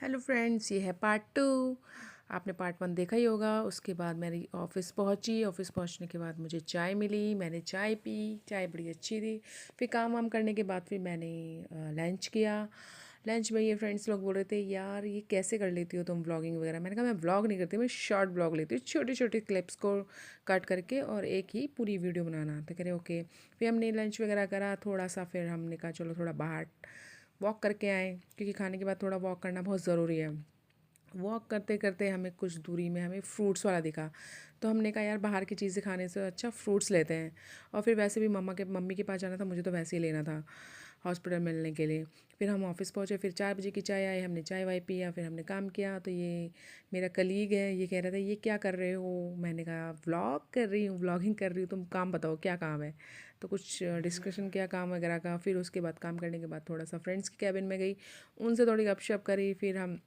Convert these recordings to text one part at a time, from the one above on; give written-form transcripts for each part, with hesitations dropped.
Hello friends, ये है part 2। आपने पार्ट 1 देखा ही होगा। उसके बाद मेरी ऑफ़िस पहुंची। ऑफ़िस पहुंचने के बाद मुझे चाय मिली, मैंने चाय पी। चाय बड़ी अच्छी थी। फिर काम वाम करने के बाद फिर मैंने लंच किया। लंच में ये फ्रेंड्स लोग बोल रहे थे, यार ये कैसे कर लेती हो तुम व्लॉगिंग वगैरह। मैंने कहा मैं व्लॉग नहीं करती, मैं शॉर्ट व्लॉग लेती हूँ, छोटे छोटे क्लिप्स को कट करके और एक ही पूरी वीडियो बनाना। तो कह रहे ओके। फिर हमने लंच वगैरह करा थोड़ा सा, फिर हमने कहा चलो थोड़ा बाहर वॉक करके आए, क्योंकि खाने के बाद थोड़ा वॉक करना बहुत ज़रूरी है। वॉक करते करते हमें कुछ दूरी में हमें फ्रूट्स वाला दिखा, तो हमने कहा यार बाहर की चीज़ें खाने से अच्छा फ्रूट्स लेते हैं। और फिर वैसे भी मम्मी के पास जाना था, मुझे तो वैसे ही लेना था हॉस्पिटल मिलने के लिए। फिर हम ऑफ़िस पहुँचे, फिर 4 बजे की चाय आई, हमने चाय वाय पिया, फिर हमने काम किया। तो ये मेरा कलीग है, ये कह रहा था ये क्या कर रहे हो। मैंने कहा व्लॉग कर रही हूँ, व्लॉगिंग कर रही हूँ, तुम काम बताओ क्या काम है। तो कुछ डिस्कशन किया काम वगैरह का। फिर उसके बाद काम करने के बाद थोड़ा सा फ्रेंड्स के कैबिन में गई, उनसे थोड़ी गपशप करी। फिर हम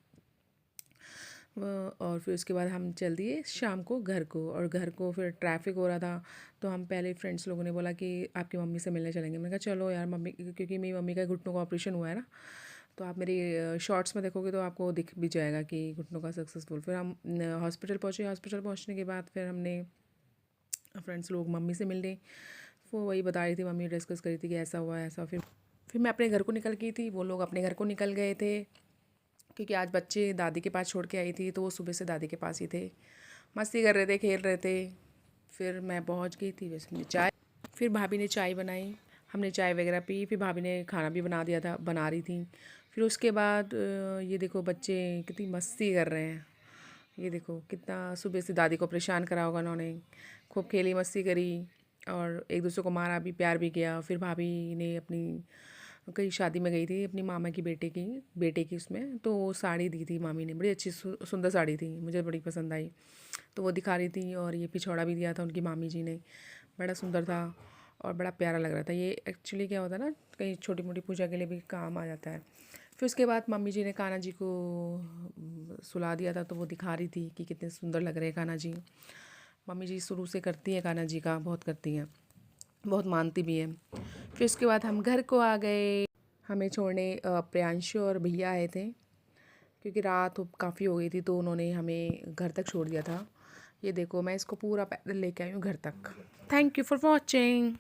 और फिर उसके बाद हम चल दिए शाम को घर को। और घर को फिर ट्रैफिक हो रहा था, तो हम पहले फ्रेंड्स लोगों ने बोला कि आपकी मम्मी से मिलने चलेंगे। मैंने कहा चलो यार मम्मी, क्योंकि मेरी मम्मी का घुटनों का ऑपरेशन हुआ है ना, तो आप मेरी शॉर्ट्स में देखोगे तो आपको दिख भी जाएगा कि घुटनों का सक्सेसफुल। फिर हम हॉस्पिटल पहुँचे। हॉस्पिटल पहुँचने के बाद फिर हमने फ्रेंड्स लोग मम्मी से मिल गए। वो वही बता रही थी, मम्मी डिस्कस करी थी कि ऐसा हुआ ऐसा। फिर मैं अपने घर को निकल गई थी, वो लोग अपने घर को निकल गए थे, क्योंकि आज बच्चे दादी के पास छोड़ के आई थी, तो वो सुबह से दादी के पास ही थे, मस्ती कर रहे थे, खेल रहे थे। फिर मैं पहुंच गई थी, वैसे हमने चाय, फिर भाभी ने चाय बनाई, हमने चाय वगैरह पी। फिर भाभी ने खाना भी बना दिया था, बना रही थी। फिर उसके बाद ये देखो बच्चे कितनी मस्ती कर रहे हैं। ये देखो कितना सुबह से दादी को परेशान करा होगा उन्होंने, खूब खेली मस्ती करी और एक दूसरे को मारा भी, प्यार भी किया। फिर भाभी ने अपनी कहीं शादी में गई थी अपनी मामा की बेटे की उसमें, तो वो साड़ी दी थी मामी ने, बड़ी अच्छी सुंदर साड़ी थी, मुझे बड़ी पसंद आई, तो वो दिखा रही थी। और ये पिछौड़ा भी दिया था उनकी मामी जी ने, बड़ा सुंदर था और बड़ा प्यारा लग रहा था। ये एक्चुअली क्या होता है ना, कहीं छोटी मोटी पूजा के लिए भी काम आ जाता है। फिर उसके बाद मम्मी जी ने कान्हा जी को सुला दिया था, तो वो दिखा रही थी कि कितने सुंदर लग रहे हैं कान्हा जी। मम्मी जी शुरू से करती हैं कान्हा जी का, बहुत करती हैं, बहुत मानती भी हैं। फिर उसके बाद हम घर को आ गए। हमें छोड़ने प्रियांशु और भैया आए थे, क्योंकि रात काफ़ी हो गई थी, तो उन्होंने हमें घर तक छोड़ दिया था। ये देखो मैं इसको पूरा पैदल लेके आई हूँ घर तक। Thank you for watching.